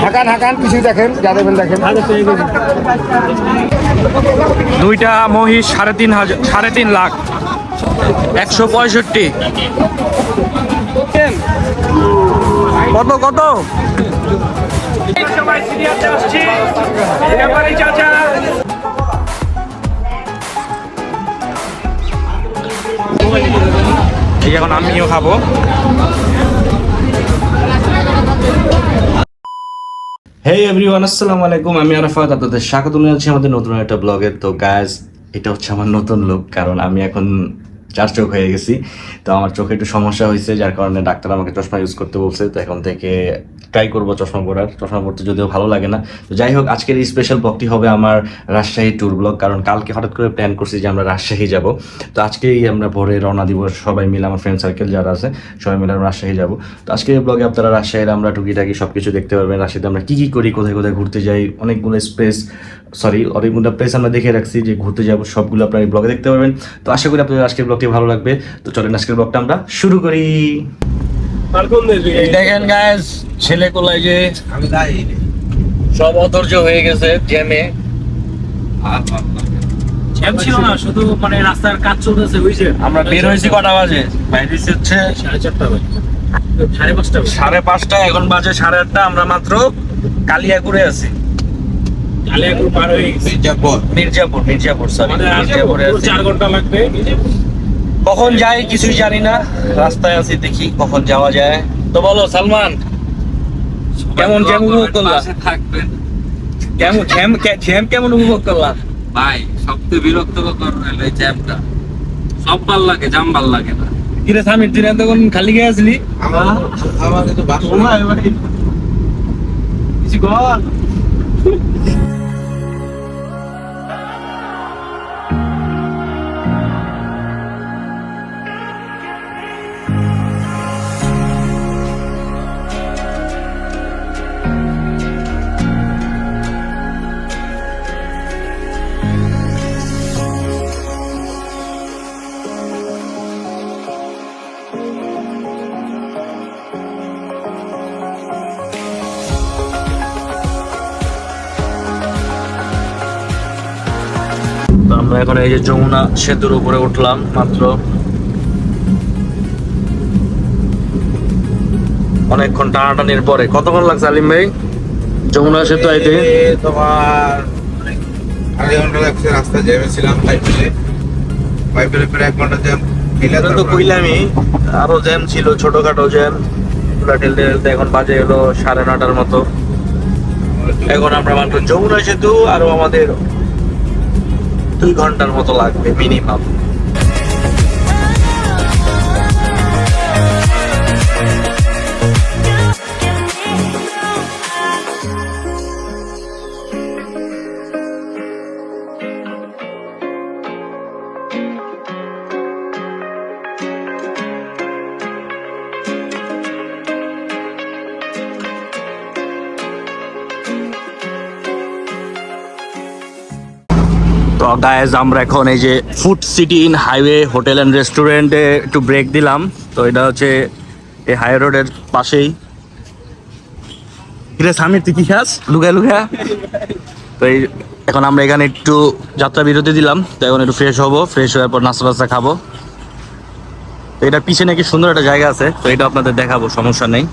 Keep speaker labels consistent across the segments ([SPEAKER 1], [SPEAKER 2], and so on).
[SPEAKER 1] হাঁকান হাঁকান কিছু দেখেন, যা দেখেন দেখেন।
[SPEAKER 2] দুইটা মহিষ 3.5 লাখ, 165। কত কত? এখন আমিও খাবো। হেই এভরিওয়ান, আসসালামু আলাইকুম। আমি আরাফাত, আপনাদের স্বাগত জানাচ্ছি আমাদের নতুন একটা ব্লগে। তো গাইজ, এটা হচ্ছে আমার নতুন লুক, কারণ আমি এখন 4 চোখ হয়ে গেছি। তো আমার চোখে একটু সমস্যা হয়েছে, যার কারণে ডাক্তার আমাকে চশমা ইউজ করতে বলছে। তো এখন থেকে ট্রাই করবো চশমা পরার। চশমা পরতে যদিও ভালো লাগে না। তো যাই হোক, আজকের এই স্পেশাল ব্লগটি হবে আমার রাজশাহী ট্যুর ব্লগ, কারণ কালকে হঠাৎ করে প্ল্যান করছি যে আমরা রাজশাহী যাব। তো আজকেই আমরা ভোরে রওনা দিব, সবাই মিলে, আমার ফ্রেন্ড সার্কেল যারা আছে সবাই মিলে আমরা রাজশাহী যাব। তো আজকের এই ব্লগে আপনারা রাজশাহীর আমরা টুকিটাকি সব কিছু দেখতে পারবেন। রাজশাহীতে আমরা কী কী করি, কোথায় কোথায় ঘুরতে যাই, অনেকগুলো প্লেস আমরা দেখে রাখছি যে ঘুরতে যাবো, সবগুলো আপনারা এই ব্লগে দেখতে পারবেন। তো আশা করি আপনাদের আজকের ব্লগটি ভালো লাগবে। তো চলেন আজকের ব্লগটা আমরা শুরু করি। দেখেন গাইস, ছেলে কোলায় যে সব অধৈর্য হয়ে গেছে জ্যামে।
[SPEAKER 3] জ্যাম ছিল না, শুধু মানে রাস্তার কাজ চলতেছে। বুঝছে,
[SPEAKER 2] আমরা বের হয়েছি কটা বাজে? বাইরে হচ্ছে
[SPEAKER 3] 4:30 বাজে, 5:30।
[SPEAKER 2] 5:30, এখন বাজে 8:30। আমরা মাত্র কালিয়াকুড়ে আছি।
[SPEAKER 3] কালিয়াকুর পার হয়ে গেছে।
[SPEAKER 2] মির্জাপুর সরি, মির্জাপুরে আছি।
[SPEAKER 3] 4 ঘন্টা লাগবে।
[SPEAKER 2] কখন যাই কিছুই জানি না, রাস্তায় আছি, দেখি কখন যাওয়া যায়। তো বলো সালমান, কেমন জ্যাম উপভোগ করলাম? কেমন উপভোগ করলাম
[SPEAKER 4] ভাই? সবচেয়ে বিরক্তকর হলো এই জ্যামটা। সব ভাল লাগে, জাম ভাল লাগে না।
[SPEAKER 2] কিরে সামির, তুই তখন খালি গিয়ে আসলি?
[SPEAKER 4] আমাকে তো বাসো
[SPEAKER 2] কিছু কর। আমরা এখন এই যে যমুনা সেতুর উপরে উঠলাম মাত্র। অনেকক্ষণ টানাটানির পরে। কতক্ষণ লাগছে আলিম ভাই যমুনা সেতু আইতে?
[SPEAKER 4] তোমার 1.5 ঘন্টা লাগছে। রাস্তা জ্যামে ছিলাম, পাইপেলে প্রায় 1 ঘন্টা জ্যাম।
[SPEAKER 2] তো কইলামই, আরো জ্যাম ছিল, ছোটখাটো জ্যাম। ঠেলতে ঠেলতে এখন বাজে হলো 9:30 মতো। এখন আমরা মাত্র যমুনা সেতু, আরো আমাদের 2 ঘন্টার মতো লাগবে মিনিমাম। তো গাইজ, আমরা এখন এই যে food city in highway hotel and রেস্টুরেন্টে একটু ব্রেক দিলাম। তো এটা হচ্ছে এই হাই রোডের পাশেই। কিরে সামির, তুই কি খাস লুকা? তো এই এখন আমরা এখানে একটু যাত্রা বিরতি দিলাম। তো এখন একটু ফ্রেশ হবো, ফ্রেশ হওয়ার পর নাস্তা টাস্তা খাবো। তো এটার পিছনে নাকি সুন্দর একটা জায়গা আছে, তো এটা আপনাদের দেখাবো, সমস্যা নেই।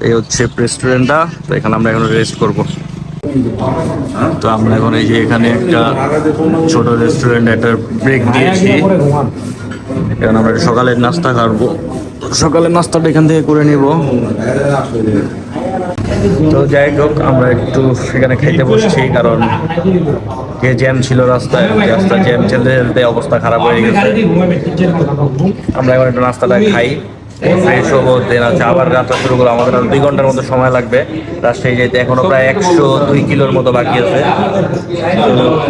[SPEAKER 2] এই হচ্ছে রেস্টুরেন্টটা। তো এখানে আমরা এখন রেস্ট করবো। তো আমরা এখন এই যে এখানে একটা ছোট রেস্টুরেন্ট একটা ব্রেক দিয়েছি। এখন আমরা সকালের নাস্তা খাবো। সকালের নাস্তাটা এখান থেকে করে নিব। তো যাই হোক, আমরা একটু সেখানে খাইতে বসছি, কারণ যে জ্যাম ছিল রাস্তায় জ্যাম ঠেলতে অবস্থা খারাপ হয়ে গেছে। আমরা এখন একটু নাস্তাটা খাই, ফ্রেশ হবো, দেন আছে আবার যাত্রা শুরু করবো। আমাদের আর 2 ঘন্টার মতো সময় লাগবে রাজশাহী যেতে। এখনো প্রায় 102 কিলোর মতো বাকি আছে।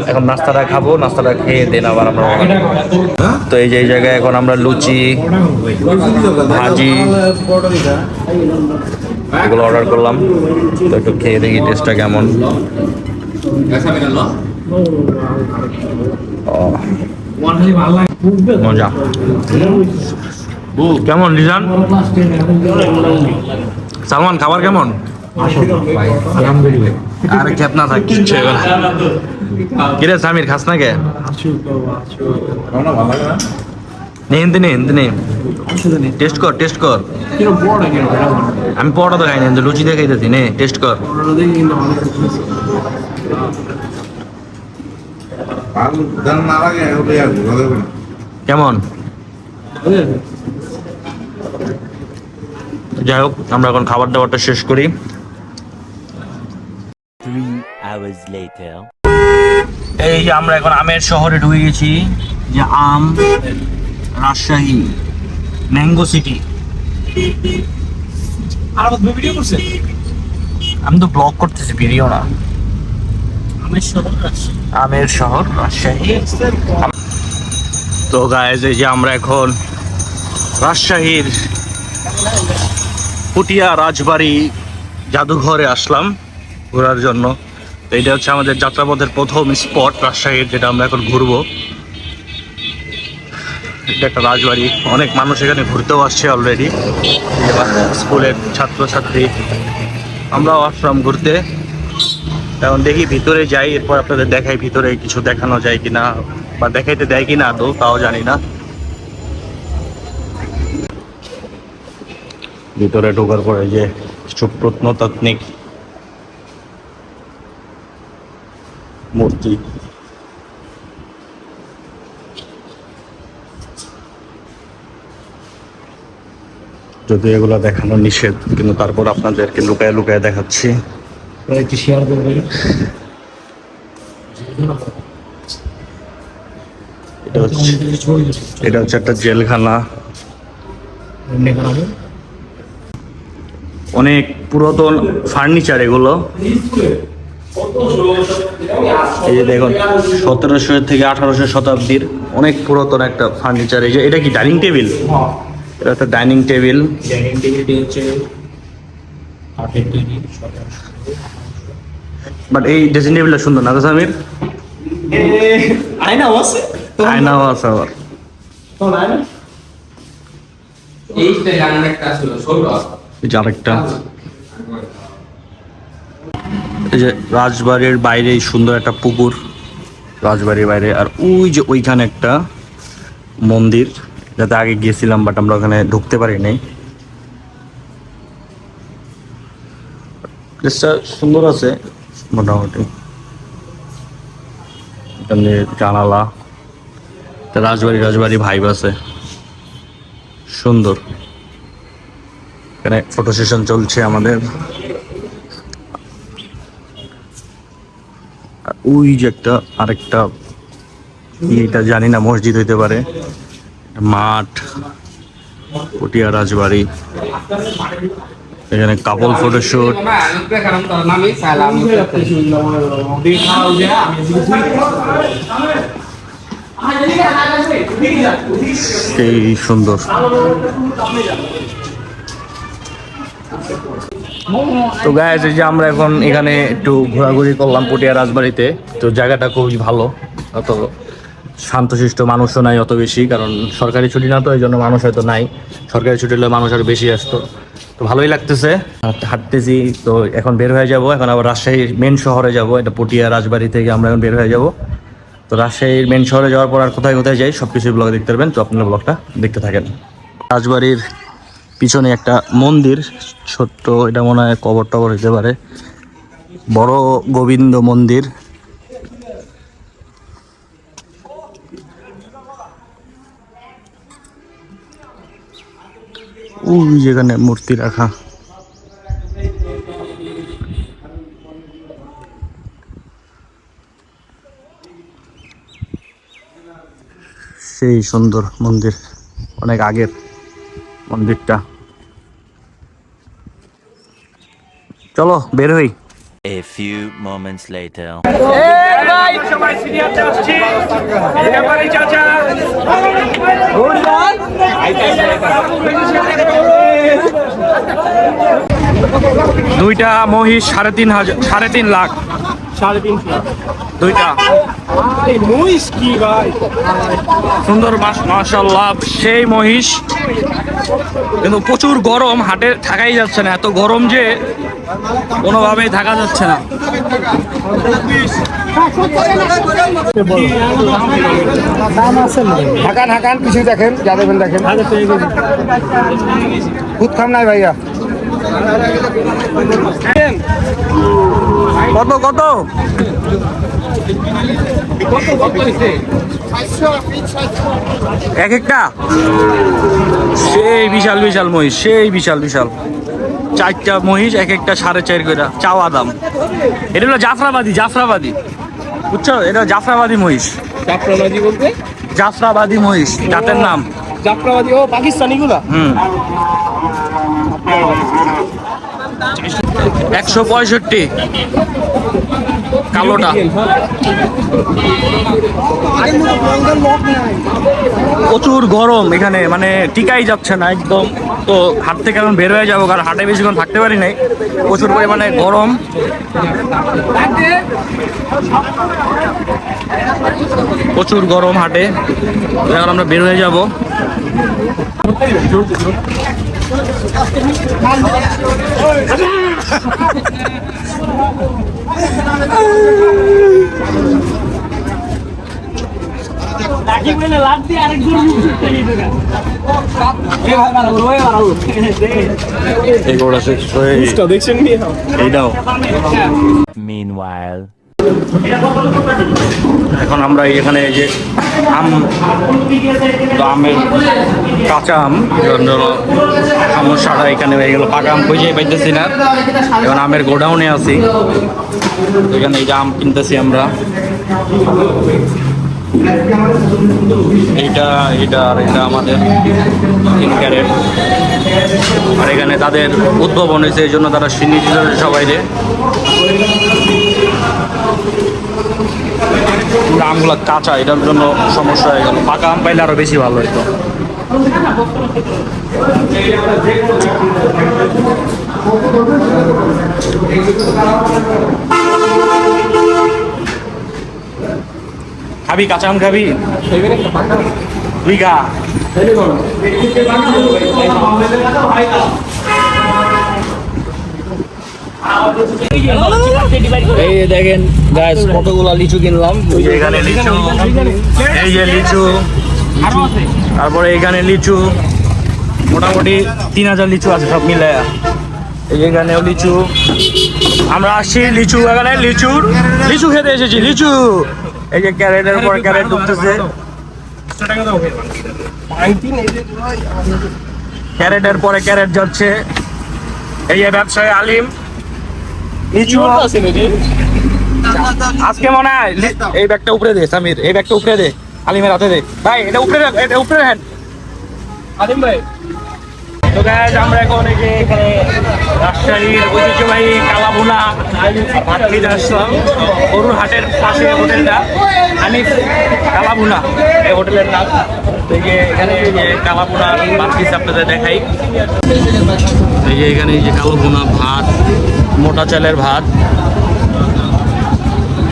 [SPEAKER 2] এখন নাস্তাটা খাবো, নাস্তাটা খেয়ে দেন আবার আমরা। তো এই যে এই জায়গায় এখন আমরা লুচি, ভাজি এগুলো অর্ডার করলাম। তো একটু খেয়ে দেখি টেস্টটা কেমন। মজা। কেমন রিজান? সালমান, খাবার কেমন? আরে খেপ না থাক কিচ্ছু হবে না। কিরে সামির খাস না কে?
[SPEAKER 4] ভালো লাগে না?
[SPEAKER 2] নে টেস্ট কর আমি পড়া তো খাইনি লুচি দিয়ে খাইতেছি নে টেস্ট কর।
[SPEAKER 4] ভালো দেন না লাগে ওটাই আর ভালো হবে না।
[SPEAKER 2] কেমন? যাই হোক আমরা এখন খাবার দাবারটা শেষ করি।
[SPEAKER 5] 3 hours later.
[SPEAKER 2] এই যে আমরা এখন আমের শহরে ঢুকে গেছি, যে আম রাজশাহী ম্যাঙ্গো সিটি।
[SPEAKER 3] আর ভিডিও করছে
[SPEAKER 2] আমি তো ব্লগ করতেছি, ভিডিও না।
[SPEAKER 3] আমের শহর রাজশাহী।
[SPEAKER 2] আমের শহর রাজশাহী। তো গাইজ এই যে আমরা এখন রাজশাহীর পুটিয়া রাজবাড়ি জাদুঘরে আসলাম ঘোরার জন্য। তো এটা হচ্ছে আমাদের যাত্রাপথের প্রথম স্পট রাজশাহীর, যেটা আমরা এখন ঘুরবো। এটা একটা রাজবাড়ি, অনেক মানুষ এখানে ঘুরতেও আসছে অলরেডি, স্কুলের ছাত্রছাত্রী। আমরাও আসলাম ঘুরতে। এখন দেখি ভিতরে যাই, এরপর আপনাদের দেখাই ভিতরে কিছু দেখানো যায় কিনা বা দেখাইতে দেয় কিনা তো তাও জানি না। ভিতরে ঢোকার পরে যে কিছু প্রত্নতাত্ত্বিক মূর্তি, যদি এগুলো দেখানো নিষেধ, কিন্তু তারপর আপনাদেরকে লুকায় লুকায় দেখাচ্ছি।
[SPEAKER 3] একটু শেয়ার করবেন।
[SPEAKER 2] এটা হচ্ছে একটা জেলখানা, অনেক পুরাতন ফার্নিচার এগুলো। এই যে দেখুন 1700 থেকে 1800 শতাব্দীর অনেক পুরাতন একটা ফার্নিচার। এই যে এটা কি ডাইনিং টেবিল? এটা একটা ডাইনিং টেবিল।
[SPEAKER 3] ডাইনিং টেবিলটি হচ্ছে কাঠের তৈরি।
[SPEAKER 2] বাট এই ড্রেসিং টেবিলটা সুন্দর না সামির?
[SPEAKER 3] আয়নাও আছে,
[SPEAKER 2] আয়নাও আছে আবার।
[SPEAKER 6] এইটা জানার একটা ছিল ষোলো
[SPEAKER 2] এই যে আরেকটা। এই যে রাজবাড়ির বাইরে সুন্দর একটা পুকুর, রাজবাড়ির বাইরে। আর ওই যে ওইখানে একটা মন্দির, যাতে আগে গিয়েছিলাম বাট আমরা ওখানে ঢুকতে পারি নাই। প্লেসটা সুন্দর আছে মোটামুটি। এখানে জানালা, রাজবাড়ি ভাইব আছে, সুন্দর। এখানে ফটো সেশন চলছে আমাদের। ওই যে একটা আরেকটা, এটা জানি না, মসজিদ হইতে পারে, মাঠ, পুটিয়া রাজবাড়ি। এখানে কাপল ফটোশুট।
[SPEAKER 6] দেখালাম তার নামই সালাম
[SPEAKER 2] সেই সুন্দর। তো গাইস এই যে আমরা এখন এখানে একটু ঘোরাঘুরি করলাম পুটিয়া রাজবাড়িতে। তো জায়গাটা খুবই ভালো, অত শান্তশিষ্ট মানুষও নাই অত বেশি, কারণ সরকারি ছুটি না, তো এই জন্য মানুষ হয়তো নাই। সরকারি ছুটি হলে মানুষ আরো বেশি আসতো। তো ভালোই লাগতেছে, হাঁটতেছি। তো এখন বের হয়ে যাব, এখন আবার রাজশাহীর মেন শহরে যাব। এটা পুটিয়া রাজবাড়ি থেকে আমরা এখন বের হয়ে যাব। তো রাজশাহীর মেন শহরে যাওয়ার পর আর কোথায় কোথায় যাই সব কিছুই ব্লগে দেখতে পারবেন। তো আপনারা ব্লগটা দেখতে থাকেন। রাজবাড়ির পিছনে একটা মন্দির ছোট্ট, এটা মনে হয় কবর টবর হতে পারে, বড় গোবিন্দ মন্দির। ওই যেখানে মূর্তি রাখা, সেই সুন্দর মন্দির, অনেক আগের মন্দিরটা। চলো বের হই।
[SPEAKER 5] A few moments later.
[SPEAKER 3] সবাই সিনিয়রতে আসছি। ব্যাপারী চাচা
[SPEAKER 2] দুইটা মহিষ 3.5 লাখ।
[SPEAKER 3] 3.5
[SPEAKER 2] দুইটা
[SPEAKER 3] এই মহিষ কি ভাই,
[SPEAKER 2] সুন্দর, মাশাআল্লাহ সেই মহিষ। কিন্তু প্রচুর গরম, হাটে থাকাই যাচ্ছে না, এত গরম যে
[SPEAKER 3] কোনোভাবেই থাকা যাচ্ছে না।
[SPEAKER 1] হাঁকান হাঁকান কিছু দেখেন, যা দেবেন দেখেন। খুদ খাম নাই ভাইয়া।
[SPEAKER 3] কত কত এক একটা? সেই বিশাল বিশাল মহিষ, সেই বিশাল বিশাল। 4টা মহিষ, এক একটা 4.5 করে চাওয়া দাম। এটা হলো জাফরাবাদী, জাফরাবাদী, বুঝছো? এটা জাফরাবাদী মহিষ।
[SPEAKER 6] জাফরাবাদী বলতে?
[SPEAKER 3] জাফরাবাদী মহিষ জাতের নাম।
[SPEAKER 6] জাফরাবাদী ও পাকিস্তানি গুলা?
[SPEAKER 3] 165 কালোটা। প্রচুর গরম এখানে, মানে টিকাই যাচ্ছে না একদম। তো হাট থেকে এখন বের হয়ে যাবো, কারণ হাটে বেশিক্ষণ থাকতে পারি নাই, প্রচুর পরিমাণে গরম। প্রচুর গরম হাটে, এখন আমরা বের হয়ে যাবো।
[SPEAKER 5] Meanwhile.
[SPEAKER 3] এখন আমরা এখানে এই যে আমের কাঁচা আম, সমস্যাটা এখানে হয়ে গেল, পাকা আম খুঁজে পাইতেছি না। এখন আমের গোডাউনে আছি, এখানে এই যে আম কিনতেছি আমরা। এইটা এটা আর এটা আমাদের 3 ক্যারেট। আর এখানে তাদের উদ্ভাবন হয়েছে, এই জন্য তারা চিনি দিল সবাই রে। আমগুলো কাঁচা, এটার জন্য সমস্যা হয়ে গেল। পাকা আম পাইলে আরো বেশি ভালো হতো। খাবি কাঁচা আম খাবি? 2 গা। এই দেখেন গাইস, কতগুলা লিচু কিনলাম। এখানে লিচু, এই যে লিচু, তারপরে এখানে লিচু, মোটামুটি 3000 লিচু আছে সব মিলায়া। এখানেও লিচু। আমরা আসছি লিচু বাগানে, লিচু খেতে এসেছি। লিচু এই যে ক্যারেটের পর ক্যারেট ঢুকতেছে, ক্যারেটের পরে ক্যারেট যাচ্ছে। এই যে ব্যবসায়ী আলিম লিচু আজকে মনে হয়। এই ব্যাগটা উপরে দে সামির, এই ব্যাগটা উপরে দে, আলিমের হাতে দে ভাই, এটা উপরে, এটা উপরে হেন আলিম ভাই। তো গাইস, আমরা এখন এই যে এখানে রাজশাহীর ঐতিহ্যবাহী কালাভুনা ভাত খেতে আসলাম। গরুর হাটের পাশে হোটেলটা, হানিফ কালাভুনা এই হোটেলের নাম। তো এই যে এখানে এই যে কালাভুনা ভাত খেতে আপনাদের দেখাই। এই যে এখানে এই যে কালাভুনা ভাত, মোটা চালের ভাত।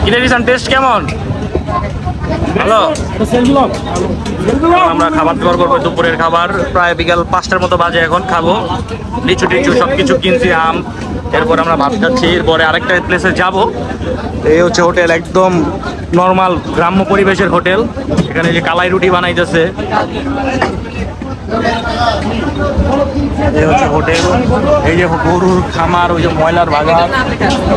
[SPEAKER 3] কিনে দিয়েছেন, টেস্ট কেমন? ভালো। আমরা খাবার দাবার করবো, দুপুরের খাবার প্রায় বিকাল 5টার মতো বাজে। এখন খাবো, লিচু টিচু সবকিছু কিনছি, আম। এরপর আমরা ভাত খাচ্ছি, এরপরে আরেকটা প্লেসে যাব। এই হচ্ছে হোটেল, একদম নর্মাল গ্রাম্য পরিবেশের হোটেল। এখানে যে কালাই রুটি বানাইতেছে, এই হচ্ছে হোটেল। এই যে গরুর খামার, ওই যে ময়লার বাগান,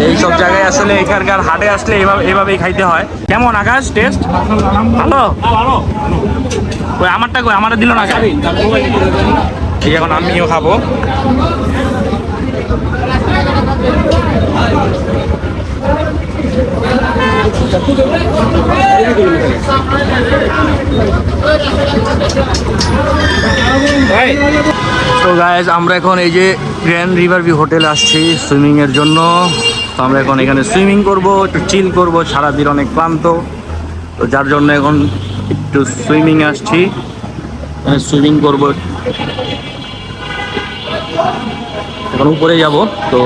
[SPEAKER 3] এইসব জায়গায় আসলে এখানকার হাটে আসলে এইভাবেই খাইতে হয়। কেমন আকাশ টেস্ট? ভালো। ওই আমারটা কই, আমারটা দিল না খাবি? এই এখন আমিও খাবো। তো গাইজ, আমরা এখন এই যে গ্র্যান্ড রিভার ভিউ হোটেলে আসছি সুইমিং এর জন্য। তো আমরা এখন এখানে সুইমিং করব, একটু চিল করব, সারাদিন অনেক ক্লান্ত। তো যার জন্য এখন একটু সুইমিং আসছি, সুইমিং করব। এখন উপরে যাব, তো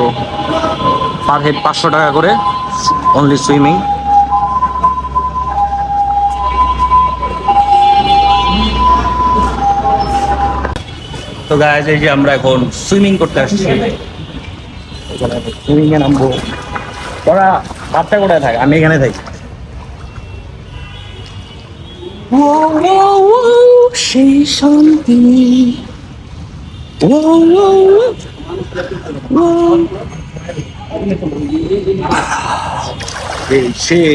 [SPEAKER 3] পার হেড 500 টাকা করে অনলি সুইমিং। তো গাইজ, এই যে আমরা এখন সুইমিং করতে আসছি। সুইমিং এ নামবো। তোরা বাচ্চা কোথায় থাকে? আমি এখানে থাকি। সেই শান্তি সেই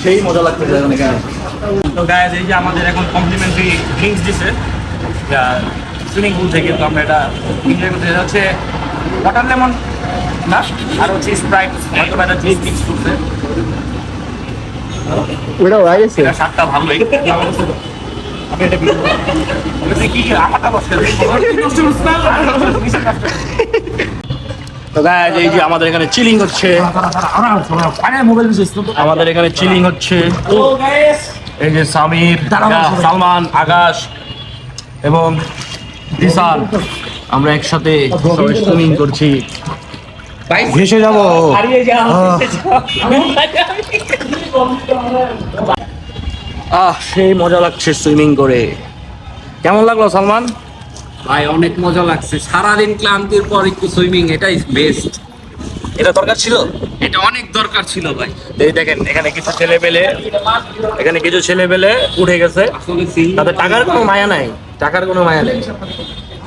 [SPEAKER 3] সেই মজা লাগতেছে এখন এখানে। তো গাইজ এই যে আমাদের এখন কমপ্লিমেন্টারি ড্রিঙ্কস দিছে সুইমিং পুল থেকে, তো আমরা এটা এনজয় করতে। এটা হচ্ছে ওয়াটার লেমন না, আর হচ্ছে স্প্রাইট, হয়তো একটা জুস মিক্স করছে।
[SPEAKER 1] ওটা হয়ে গেছে।
[SPEAKER 3] এটা স্বাদটা ভালোই। আমি এটা কি আমারটা বসে তো গাইজ এই যে আমাদের এখানে চিলিং হচ্ছে, আমাদের এখানে চিলিং হচ্ছে। এই যে সামির, সালমান, আকাশ এবং দিশান, আমরা একসাথে সুইমিং করছি। ভেসে যাবো। সেই মজা লাগছে সুইমিং করে। কেমন লাগলো সালমান?
[SPEAKER 6] ভাই অনেক মজা লাগছে, সারাদিন ক্লান্তির পর একটু সুইমিং, এটাই বেস্ট।
[SPEAKER 3] এটা দরকার ছিল,
[SPEAKER 6] এটা অনেক দরকার ছিল ভাই।
[SPEAKER 3] এই দেখেন এখানে কিছু ছেলে পেলে উঠে গেছে। তাদের টাকার কোনো মায়া নাই, টাকার কোনো মায়া নেই।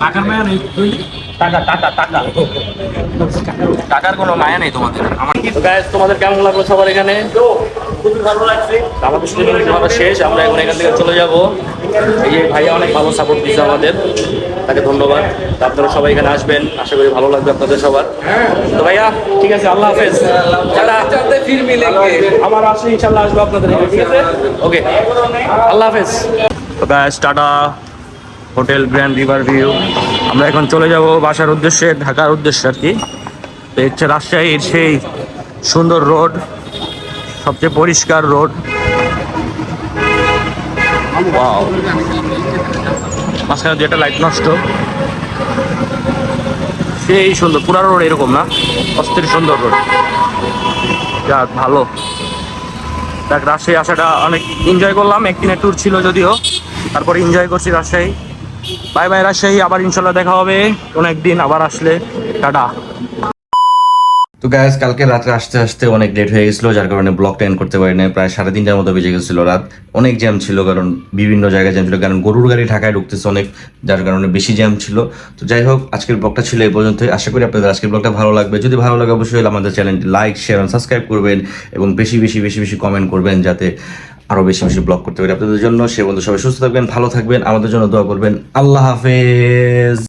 [SPEAKER 3] টাকার মায়া নেই, টাকার কোনো মায়া নেই তোমাদের। আমার কি গাইস, তোমাদের কেমন লাগলো সবার এখানে? খুবই ভালো লাগছে। আমাদের শুটিং শেষ, আমরা এখন এখান থেকে চলে যাব। এই যে ভাইয়া অনেক ভালো সাপোর্ট দিচ্ছে আমাদের, তাকে ধন্যবাদ। আপনারা সবাই এখানে আসবেন, আশা করি ভালো লাগবে আপনাদের সবার। তো ভাইয়া ঠিক আছে, আল্লাহ হাফেজ। আমার আসলে ইনশাল্লাহ আসবো আপনাদের এখানে, ঠিক আছে? ওকে, আল্লাহ হাফেজ। তো guys tata, hotel grand river view. আমরা এখন চলে যাব বাসার উদ্দেশ্যে, ঢাকার উদ্দেশ্যে আর কি। তো হচ্ছে রাজশাহীর সেই সুন্দর রোড, সবচেয়ে পরিষ্কার রোড। মাঝখানে যেটা লাইট নষ্ট, সেই সুন্দর পুরা রোড এরকম না, অস্থির সুন্দর রোড। যাক ভালো, দেখ রাজশাহী আসাটা অনেক এনজয় করলাম। একদিনের ট্যুর ছিল যদিও, তারপরে এনজয় করছি রাজশাহী। বাই বাই রাজশাহী, আবার ইনশাল্লাহ দেখা হবে কোনো একদিন আবার আসলে। টাটা।
[SPEAKER 2] তো গাইস কালকে রাত্রে আসতে আসতে অনেক লেট হয়ে গেছিলো, যার কারণে ব্লগটা এন্ড করতে পারি না। প্রায় 3:30টার মতো বেজে গেছিলো রাত। অনেক জ্যাম ছিল, কারণ বিভিন্ন জায়গায় জ্যাম ছিল, কারণ গরুর গাড়ি ঢাকায় ঢুকতেছে অনেক, যার কারণে বেশি জ্যাম ছিল। তো যাই হোক, আজকের ব্লগটা ছিল এই পর্যন্তই। আশা করি আপনাদের আজকের ব্লগটা ভালো লাগবে। যদি ভালো লাগে অবশ্যই আমাদের চ্যানেলটি লাইক, শেয়ার এবং সাবস্ক্রাইব করবেন, এবং বেশি বেশি বেশি বেশি কমেন্ট করবেন, যাতে আরও বেশি বেশি ব্লগ করতে পারি আপনাদের জন্য। সে বন্ধু সবাই সুস্থ থাকবেন, ভালো থাকবেন, আমাদের জন্য দোয়া করবেন। আল্লাহ হাফেজ।